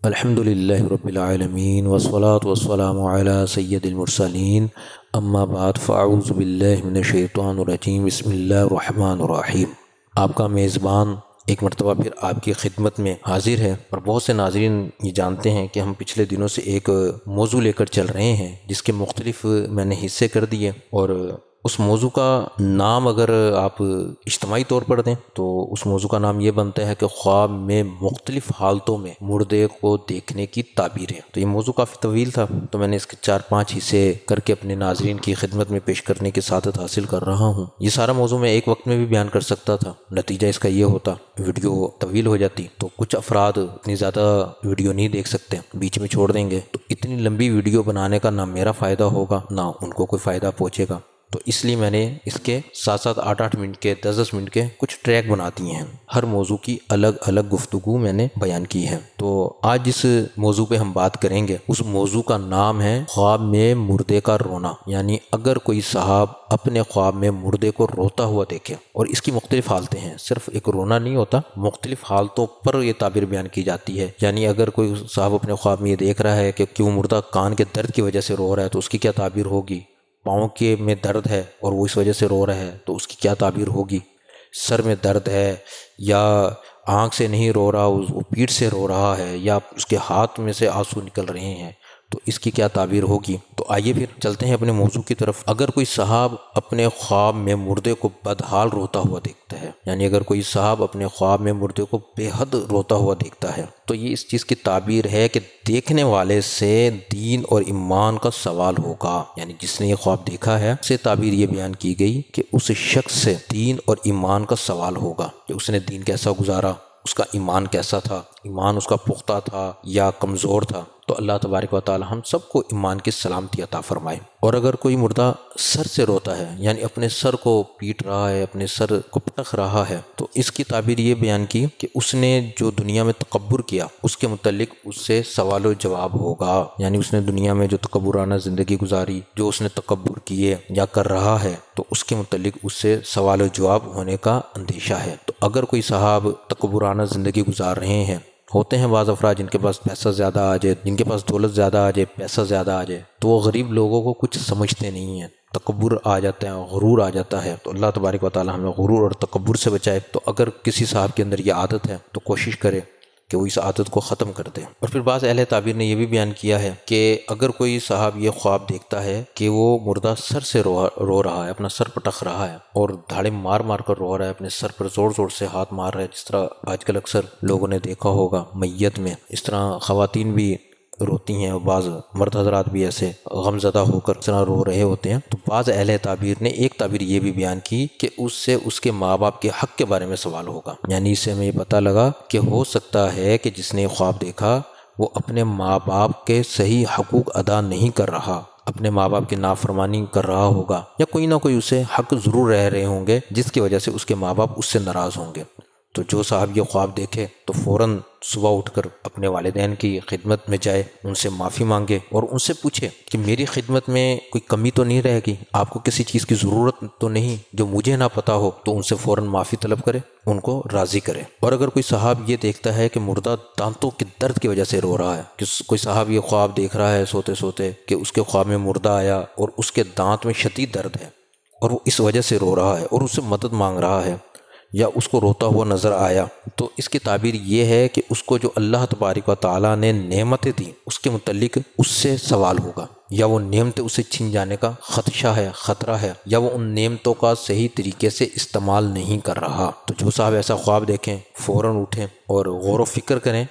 الحمد للہ رب العالمین والصلاة والسلام علی سید المرسلین اما بعد فاعوذ باللہ من الشیطان الرجیم بسم اللہ الرحمن الرحیم۔ آپ کا میزبان ایک مرتبہ پھر آپ کی خدمت میں حاضر ہے، اور بہت سے ناظرین یہ جانتے ہیں کہ ہم پچھلے دنوں سے ایک موضوع لے کر چل رہے ہیں جس کے مختلف میں نے حصے کر دیے، اور اس موضوع کا نام اگر آپ اجتماعی طور پر دیں تو اس موضوع کا نام یہ بنتا ہے کہ خواب میں مختلف حالتوں میں مردے کو دیکھنے کی تعبیریں۔ تو یہ موضوع کافی طویل تھا، تو میں نے اس کے 4-5 حصے کر کے اپنے ناظرین کی خدمت میں پیش کرنے کی سعادت حاصل کر رہا ہوں۔ یہ سارا موضوع میں ایک وقت میں بھی بیان کر سکتا تھا، نتیجہ اس کا یہ ہوتا ویڈیو طویل ہو جاتی، تو کچھ افراد اتنی زیادہ ویڈیو نہیں دیکھ سکتے، بیچ میں چھوڑ دیں گے، تو اتنی لمبی ویڈیو بنانے کا نہ میرا فائدہ ہوگا نہ ان کو کوئی فائدہ پہنچے گا۔ تو اس لیے میں نے اس کے 7-7 8-8 منٹ کے 10-10 منٹ کے کچھ ٹریک بنا دیے ہیں، ہر موضوع کی الگ الگ گفتگو میں نے بیان کی ہے۔ تو آج جس موضوع پہ ہم بات کریں گے اس موضوع کا نام ہے خواب میں مردے کا رونا، یعنی اگر کوئی صاحب اپنے خواب میں مردے کو روتا ہوا دیکھے، اور اس کی مختلف حالتیں ہیں، صرف ایک رونا نہیں ہوتا، مختلف حالتوں پر یہ تعبیر بیان کی جاتی ہے۔ یعنی اگر کوئی صاحب اپنے خواب میں یہ دیکھ رہا ہے کہ کیوں مردہ کان کے درد کی وجہ سے رو رہا ہے تو اس کی کیا تعبیر ہوگی، پاؤں کے میں درد ہے اور وہ اس وجہ سے رو رہا ہے تو اس کی کیا تعبیر ہوگی، سر میں درد ہے یا آنکھ سے نہیں رو رہا، وہ پیٹھ سے رو رہا ہے، یا اس کے ہاتھ میں سے آنسو نکل رہے ہیں تو اس کی کیا تعبیر ہوگی۔ تو آئیے پھر چلتے ہیں اپنے موضوع کی طرف۔ اگر کوئی صاحب اپنے خواب میں مردے کو بدحال روتا ہوا دیکھتا ہے، یعنی اگر کوئی صاحب اپنے خواب میں مردے کو بے حد روتا ہوا دیکھتا ہے تو یہ اس چیز کی تعبیر ہے کہ دیکھنے والے سے دین اور ایمان کا سوال ہوگا، یعنی جس نے یہ خواب دیکھا ہے سے تعبیر یہ بیان کی گئی کہ اس شخص سے دین اور ایمان کا سوال ہوگا کہ اس نے دین کیسا گزارا، اس کا ایمان کیسا تھا، ایمان اس کا پختہ تھا یا کمزور تھا۔ تو اللہ تبارک و تعالی ہم سب کو ایمان کی سلامتی عطا فرمائے۔ اور اگر کوئی مردہ سر سے روتا ہے، یعنی اپنے سر کو پیٹ رہا ہے، اپنے سر کو پٹک رہا ہے، تو اس کی تعبیر یہ بیان کی کہ اس نے جو دنیا میں تکبر کیا اس کے متعلق اس سے سوال و جواب ہوگا، یعنی اس نے دنیا میں جو تکبرانہ زندگی گزاری، جو اس نے تکبر کیے یا کر رہا ہے، تو اس کے متعلق اس سے سوال و جواب ہونے کا اندیشہ ہے۔ تو اگر کوئی صاحب تکبرانہ زندگی گزار رہے ہیں، ہوتے ہیں بعض افراد جن کے پاس پیسہ زیادہ آ جائے، جن کے پاس دولت زیادہ آ جائے، پیسہ زیادہ آ جائے، تو وہ غریب لوگوں کو کچھ سمجھتے نہیں ہیں، تکبر آ جاتا ہے، غرور آ جاتا ہے۔ تو اللہ تبارک و تعالی ہمیں غرور اور تکبر سے بچائے۔ تو اگر کسی صاحب کے اندر یہ عادت ہے تو کوشش کرے کہ وہ اس عادت کو ختم کر دے۔ اور پھر بعض اہل تعبیر نے یہ بھی بیان کیا ہے کہ اگر کوئی صاحب یہ خواب دیکھتا ہے کہ وہ مردہ سر سے رو رہا ہے، اپنا سر پٹک رہا ہے اور دھاڑے مار مار کر رو رہا ہے، اپنے سر پر زور زور سے ہاتھ مار رہا ہے، جس طرح آج کل اکثر لوگوں نے دیکھا ہوگا میت میں اس طرح خواتین بھی روتی ہیں، اور بعض مرد حضرات بھی ایسے غم زدہ ہو کر اس طرح رو رہے ہوتے ہیں۔ تو بعض اہل تعبیر نے ایک تعبیر یہ بھی بیان کی کہ اس سے اس کے ماں باپ کے حق کے بارے میں سوال ہوگا، یعنی اس سے ہمیں یہ پتہ لگا کہ ہو سکتا ہے کہ جس نے خواب دیکھا وہ اپنے ماں باپ کے صحیح حقوق ادا نہیں کر رہا، اپنے ماں باپ کی نافرمانی کر رہا ہوگا، یا کوئی نہ کوئی اسے حق ضرور رہ رہے ہوں گے جس کی وجہ سے اس کے ماں باپ اس سے ناراض ہوں گے۔ تو جو صاحب یہ خواب دیکھے تو فوراً صبح اٹھ کر اپنے والدین کی خدمت میں جائے، ان سے معافی مانگے اور ان سے پوچھے کہ میری خدمت میں کوئی کمی تو نہیں رہے گی، آپ کو کسی چیز کی ضرورت تو نہیں جو مجھے نہ پتہ ہو، تو ان سے فوراً معافی طلب کرے، ان کو راضی کرے۔ اور اگر کوئی صاحب یہ دیکھتا ہے کہ مردہ دانتوں کے درد کی وجہ سے رو رہا ہے، کہ کوئی صاحب یہ خواب دیکھ رہا ہے سوتے سوتے کہ اس کے خواب میں مردہ آیا اور اس کے دانت میں شدید درد ہے اور وہ اس وجہ سے رو رہا ہے اور اس سے مدد مانگ رہا ہے، یا اس کو روتا ہوا نظر آیا، تو اس کی تعبیر یہ ہے کہ اس کو جو اللہ تبارک و تعالیٰ نے نعمتیں دیں اس کے متعلق اس سے سوال ہوگا، یا وہ نعمتیں اسے چھن جانے کا خدشہ ہے، خطرہ ہے، یا وہ ان نعمتوں کا صحیح طریقے سے استعمال نہیں کر رہا۔ تو جو صاحب ایسا خواب دیکھیں فوراً اٹھیں اور غور و فکر کریں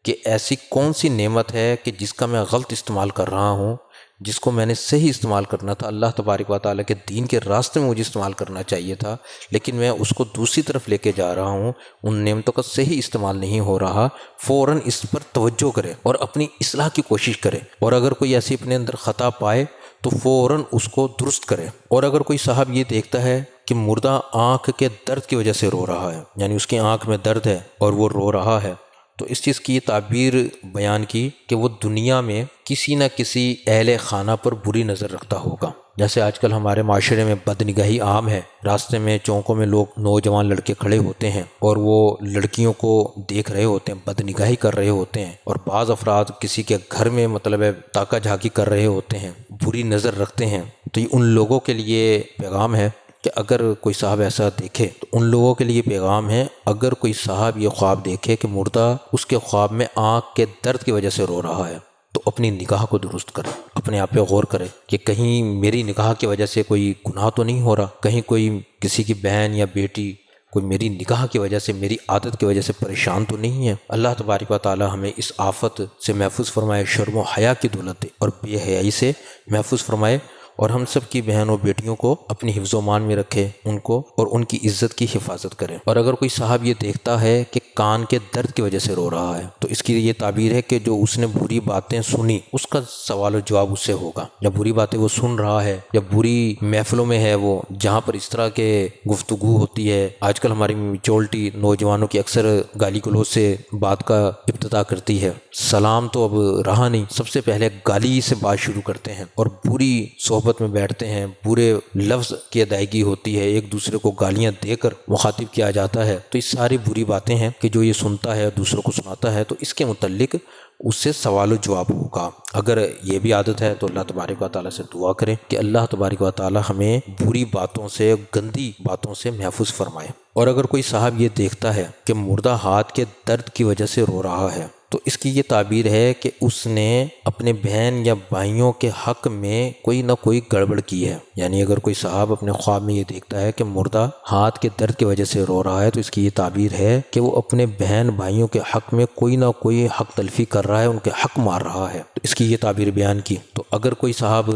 کہ ایسی کون سی نعمت ہے کہ جس کا میں غلط استعمال کر رہا ہوں، جس کو میں نے صحیح استعمال کرنا تھا، اللہ تبارک و تعالیٰ کے دین کے راستے میں مجھے استعمال کرنا چاہیے تھا، لیکن میں اس کو دوسری طرف لے کے جا رہا ہوں، ان نعمتوں کا صحیح استعمال نہیں ہو رہا۔ فوراً اس پر توجہ کرے اور اپنی اصلاح کی کوشش کرے، اور اگر کوئی ایسی اپنے اندر خطا پائے تو فوراً اس کو درست کرے۔ اور اگر کوئی صاحب یہ دیکھتا ہے کہ مردہ آنکھ کے درد کی وجہ سے رو رہا ہے، یعنی اس کی آنکھ میں درد ہے اور وہ رو رہا ہے، تو اس چیز کی یہ تعبیر بیان کی کہ وہ دنیا میں کسی نہ کسی اہل خانہ پر بری نظر رکھتا ہوگا، جیسے آج کل ہمارے معاشرے میں بد نگاہی عام ہے، راستے میں چوکوں میں لوگ نوجوان لڑکے کھڑے ہوتے ہیں اور وہ لڑکیوں کو دیکھ رہے ہوتے ہیں، بد نگاہی کر رہے ہوتے ہیں، اور بعض افراد کسی کے گھر میں مطلب ہے تاکہ جھانکی کر رہے ہوتے ہیں، بری نظر رکھتے ہیں۔ تو یہ ان لوگوں کے لیے پیغام ہے کہ اگر کوئی صاحب ایسا دیکھے، تو ان لوگوں کے لیے پیغام ہے، اگر کوئی صاحب یہ خواب دیکھے کہ مردہ اس کے خواب میں آنکھ کے درد کی وجہ سے رو رہا ہے، تو اپنی نگاہ کو درست کرے، اپنے آپ پہ غور کرے کہ کہیں میری نگاہ کی وجہ سے کوئی گناہ تو نہیں ہو رہا، کہیں کوئی کسی کی بہن یا بیٹی کوئی میری نگاہ کی وجہ سے، میری عادت کی وجہ سے پریشان تو نہیں ہے۔ اللہ تبارک و تعالی ہمیں اس آفت سے محفوظ فرمائے، شرم و حیا کی دولت دے اور بے حیائی سے محفوظ فرمائے، اور ہم سب کی بہنوں بیٹیوں کو اپنی حفظ و مان میں رکھے، ان کو اور ان کی عزت کی حفاظت کرے۔ اور اگر کوئی صاحب یہ دیکھتا ہے کہ کان کے درد کی وجہ سے رو رہا ہے، تو اس کی یہ تعبیر ہے کہ جو اس نے بری باتیں سنی اس کا سوال و جواب اس سے ہوگا۔ جب بری باتیں وہ سن رہا ہے، جب بری محفلوں میں ہے وہ، جہاں پر اس طرح کے گفتگو ہوتی ہے، آج کل ہماری میچورٹی نوجوانوں کی اکثر گالی گلوچ سے بات کا ابتدا کرتی ہے، سلام تو اب رہا نہیں، سب سے پہلے گالی سے بات شروع کرتے ہیں اور بری صحبت میں بیٹھتے ہیں، برے لفظ کی ادائیگی ہوتی ہے، ایک دوسرے کو گالیاں دے کر مخاطب کیا جاتا ہے۔ تو یہ ساری بری باتیں ہیں کہ جو یہ سنتا ہے دوسروں کو سناتا ہے، تو اس کے متعلق اس سے سوال و جواب ہوگا۔ اگر یہ بھی عادت ہے تو اللہ تبارک و تعالیٰ سے دعا کریں کہ اللہ تبارک و تعالیٰ ہمیں بری باتوں سے، گندی باتوں سے محفوظ فرمائے۔ اور اگر کوئی صاحب یہ دیکھتا ہے کہ مردہ ہاتھ کے درد کی وجہ سے رو رہا ہے، تو اس کی یہ تعبیر ہے کہ اس نے اپنے بہن یا بھائیوں کے حق میں کوئی نہ کوئی گڑبڑ کی ہے۔ یعنی اگر کوئی صاحب اپنے خواب میں یہ دیکھتا ہے کہ مردہ ہاتھ کے درد کی وجہ سے رو رہا ہے، تو اس کی یہ تعبیر ہے کہ وہ اپنے بہن بھائیوں کے حق میں کوئی نہ کوئی حق تلفی کر رہا ہے، ان کے حق مار رہا ہے۔ تو اس کی یہ تعبیر بیان کی۔ تو اگر کوئی صاحب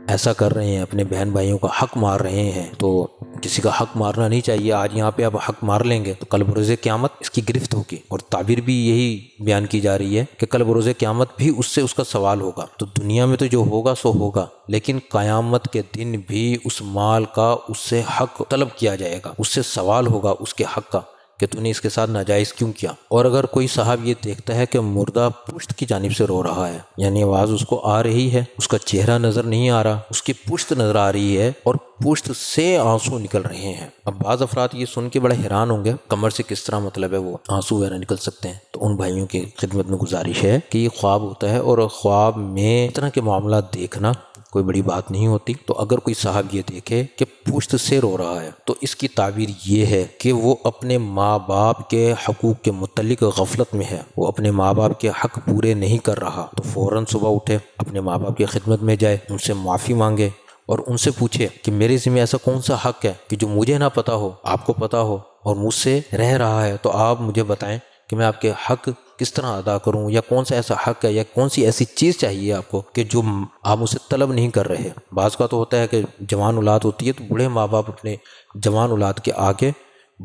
ایسا کر رہے ہیں، اپنے بہن بھائیوں کا حق مار رہے ہیں، تو کسی کا حق مارنا نہیں چاہیے۔ آج یہاں پہ آپ حق مار لیں گے تو کل بروز قیامت اس کی گرفت ہوگی، اور تعبیر بھی یہی بیان کی جا رہی ہے کہ کل بروز قیامت بھی اس سے اس کا سوال ہوگا۔ تو دنیا میں تو جو ہوگا سو ہوگا، لیکن قیامت کے دن بھی اس مال کا اس سے حق طلب کیا جائے گا، اس سے سوال ہوگا اس کے حق کا کہ تو نے اس کے ساتھ ناجائز کیوں کیا۔ اور اگر کوئی صاحب یہ دیکھتا ہے کہ مردہ پشت کی جانب سے رو رہا ہے، یعنی آواز اس کو آ رہی ہے، اس کا چہرہ نظر نہیں آ رہا، اس کی پشت نظر آ رہی ہے اور پشت سے آنسو نکل رہے ہیں۔ اب بعض افراد یہ سن کے بڑے حیران ہوں گے، کمر سے کس طرح مطلب ہے وہ آنسو وغیرہ نکل سکتے ہیں۔ تو ان بھائیوں کی خدمت میں گزارش ہے کہ یہ خواب ہوتا ہے، اور خواب میں اس طرح کے معاملات دیکھنا کوئی بڑی بات نہیں ہوتی۔ تو اگر کوئی صاحب یہ دیکھے کہ پشت سے رو رہا ہے، تو اس کی تعبیر یہ ہے کہ وہ اپنے ماں باپ کے حقوق کے متعلق غفلت میں ہے، وہ اپنے ماں باپ کے حق پورے نہیں کر رہا۔ تو فوراً صبح اٹھے، اپنے ماں باپ کی خدمت میں جائے، ان سے معافی مانگے اور ان سے پوچھے کہ میرے ذمہ ایسا کون سا حق ہے کہ جو مجھے نہ پتہ ہو، آپ کو پتہ ہو اور مجھ سے رہ رہا ہے، تو آپ مجھے بتائیں کہ میں آپ کے حق کس طرح ادا کروں، یا کون سا ایسا حق ہے یا کون سی ایسی چیز چاہیے آپ کو کہ جو آپ مجھ سے طلب نہیں کر رہے۔ بعض کا تو ہوتا ہے کہ جوان اولاد ہوتی ہے تو بوڑھے ماں باپ اپنے جوان اولاد کے آگے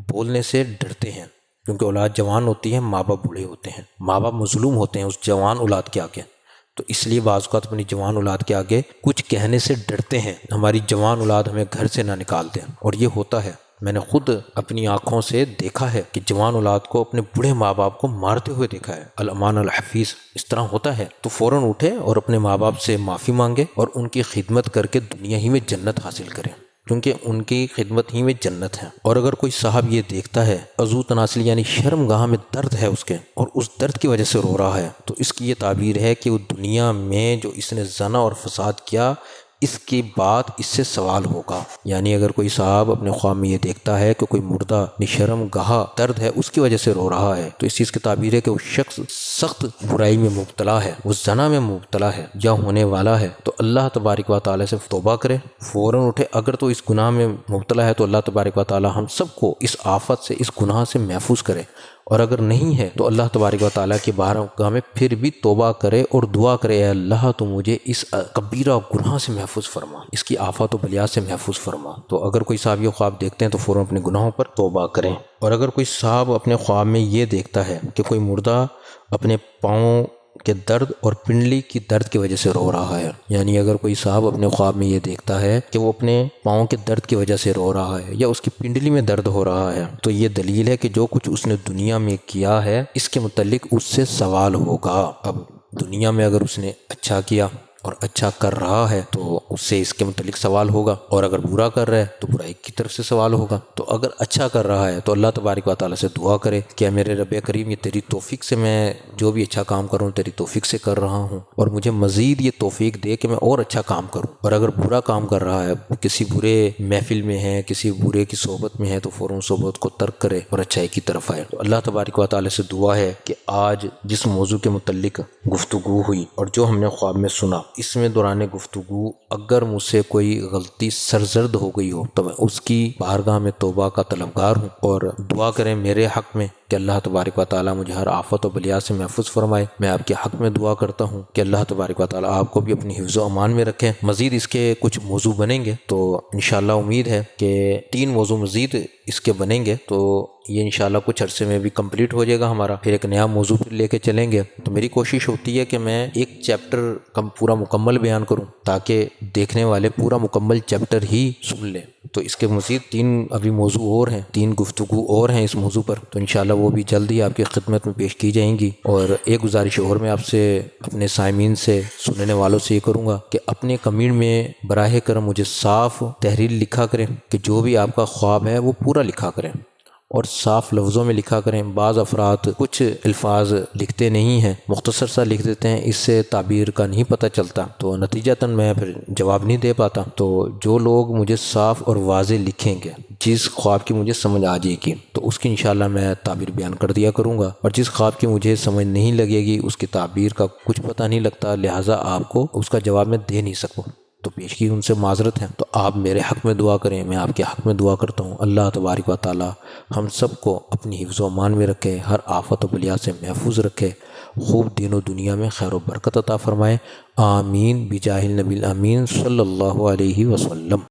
بولنے سے ڈرتے ہیں، کیونکہ اولاد جوان ہوتی ہے، ماں باپ بوڑھے ہوتے ہیں، ماں باپ مظلوم ہوتے ہیں اس جوان اولاد کے آگے، تو اس لیے بعض اوقات اپنی جوان اولاد کے آگے کچھ کہنے سے ڈرتے ہیں، ہماری جوان اولاد ہمیں گھر سے نہ نکال دیں۔ اور یہ ہوتا ہے، میں نے خود اپنی آنکھوں سے دیکھا ہے کہ جوان اولاد کو اپنے بوڑھے ماں باپ کو مارتے ہوئے دیکھا ہے۔ الامان الحفیظ اس طرح ہوتا ہے۔ تو فوراً اٹھے اور اپنے ماں باپ سے معافی مانگے اور ان کی خدمت کر کے دنیا ہی میں جنت حاصل کریں، کیونکہ ان کی خدمت ہی میں جنت ہے۔ اور اگر کوئی صاحب یہ دیکھتا ہے عضو تناسل یعنی شرم گاہ میں درد ہے اس کے، اور اس درد کی وجہ سے رو رہا ہے، تو اس کی یہ تعبیر ہے کہ وہ دنیا میں جو اس نے زنا اور فساد کیا، اس کے بعد اس سے سوال ہوگا۔ یعنی اگر کوئی صاحب اپنے خواب میں یہ دیکھتا ہے کہ کوئی مردہ شرم گاہ درد ہے اس کی وجہ سے رو رہا ہے، تو اس چیز کی تعبیر ہے کہ وہ شخص سخت برائی میں مبتلا ہے، وہ زنا میں مبتلا ہے یا ہونے والا ہے۔ تو اللہ تبارک و تعالیٰ سے توبہ کرے، فوراً اٹھے۔ اگر تو اس گناہ میں مبتلا ہے تو اللہ تبارک و تعالیٰ ہم سب کو اس آفت سے، اس گناہ سے محفوظ کرے، اور اگر نہیں ہے تو اللہ تبارک و تعالیٰ کی بارگاہ میں پھر بھی توبہ کرے اور دعا کرے، اے اللہ تو مجھے اس کبیرہ گناہ سے محفوظ فرما، اس کی آفات و بلیات سے محفوظ فرما۔ تو اگر کوئی صاحب یہ خواب دیکھتے ہیں تو فوراً اپنے گناہوں پر توبہ کریں۔ اور اگر کوئی صاحب اپنے خواب میں یہ دیکھتا ہے کہ کوئی مردہ اپنے پاؤں کے درد اور پنڈلی کی درد کی وجہ سے رو رہا ہے، یعنی اگر کوئی صاحب اپنے خواب میں یہ دیکھتا ہے کہ وہ اپنے پاؤں کے درد کی وجہ سے رو رہا ہے یا اس کی پنڈلی میں درد ہو رہا ہے، تو یہ دلیل ہے کہ جو کچھ اس نے دنیا میں کیا ہے اس کے متعلق اس سے سوال ہوگا۔ اب دنیا میں اگر اس نے اچھا کیا، اور اچھا کر رہا ہے تو اس سے اس کے متعلق سوال ہوگا، اور اگر برا کر رہا ہے تو برائی کی طرف سے سوال ہوگا۔ تو اگر اچھا کر رہا ہے تو اللہ تبارک و تعالیٰ سے دعا کرے کہ میرے رب کریم یہ تیری توفیق سے میں جو بھی اچھا کام کروں تیری توفیق سے کر رہا ہوں، اور مجھے مزید یہ توفیق دے کہ میں اور اچھا کام کروں۔ اور اگر برا کام کر رہا ہے، کسی برے محفل میں ہے، کسی برے کی صحبت میں ہے، تو فوراً صحبت کو ترک کرے اور اچھائی کی طرف آئے۔ تو اللہ تبارک و تعالیٰ سے دعا ہے کہ آج جس موضوع کے متعلق گفتگو ہوئی اور جو ہم نے خواب میں سنا، اس میں دوران گفتگو اگر مجھ سے کوئی غلطی سرزد ہو گئی ہو تو میں اس کی بارگاہ میں توبہ کا طلبگار ہوں، اور دعا کریں میرے حق میں کہ اللہ تبارک و تعالیٰ مجھے ہر آفت و بلیا سے محفوظ فرمائے۔ میں آپ کے حق میں دعا کرتا ہوں کہ اللہ تبارک و تعالیٰ آپ کو بھی اپنی حفظ و امان میں رکھے۔ مزید اس کے کچھ موضوع بنیں گے تو انشاءاللہ امید ہے کہ 3 موضوع مزید اس کے بنیں گے، تو یہ انشاءاللہ کچھ عرصے میں بھی کمپلیٹ ہو جائے گا ہمارا، پھر ایک نیا موضوع پھر لے کے چلیں گے۔ تو میری کوشش ہوتی ہے کہ میں ایک چیپٹر پورا مکمل بیان کروں تاکہ دیکھنے والے پورا مکمل چیپٹر ہی سن لیں۔ تو اس کے مزید 3 ابھی موضوع اور ہیں، 3 گفتگو اور ہیں اس موضوع پر، تو انشاءاللہ وہ بھی جلد ہی آپ کی خدمت میں پیش کی جائیں گی۔ اور ایک گزارش اور میں آپ سے، اپنے سامعین سے، سننے والوں سے یہ کروں گا کہ اپنے کمنٹ میں براہ کرم مجھے صاف تحریر لکھا کریں کہ جو بھی آپ کا خواب ہے وہ پورا لکھا کریں اور صاف لفظوں میں لکھا کریں۔ بعض افراد کچھ الفاظ لکھتے نہیں ہیں، مختصر سا لکھ دیتے ہیں، اس سے تعبیر کا نہیں پتہ چلتا، تو نتیجتاً میں پھر جواب نہیں دے پاتا۔ تو جو لوگ مجھے صاف اور واضح لکھیں گے، جس خواب کی مجھے سمجھ آ جائے گی تو اس کی انشاءاللہ میں تعبیر بیان کر دیا کروں گا، اور جس خواب کی مجھے سمجھ نہیں لگے گی، اس کی تعبیر کا کچھ پتہ نہیں لگتا، لہٰذا آپ کو اس کا جواب میں دے نہیں سکوں، تو پیش کی ان سے معذرت ہے۔ تو آپ میرے حق میں دعا کریں، میں آپ کے حق میں دعا کرتا ہوں۔ اللہ تبارک و تعالی ہم سب کو اپنی حفظ و امان میں رکھے، ہر آفت و بلیا سے محفوظ رکھے، خوب دین و دنیا میں خیر و برکت عطا فرمائے۔ آمین بجاہ النبی الامین صلی اللہ علیہ وسلم۔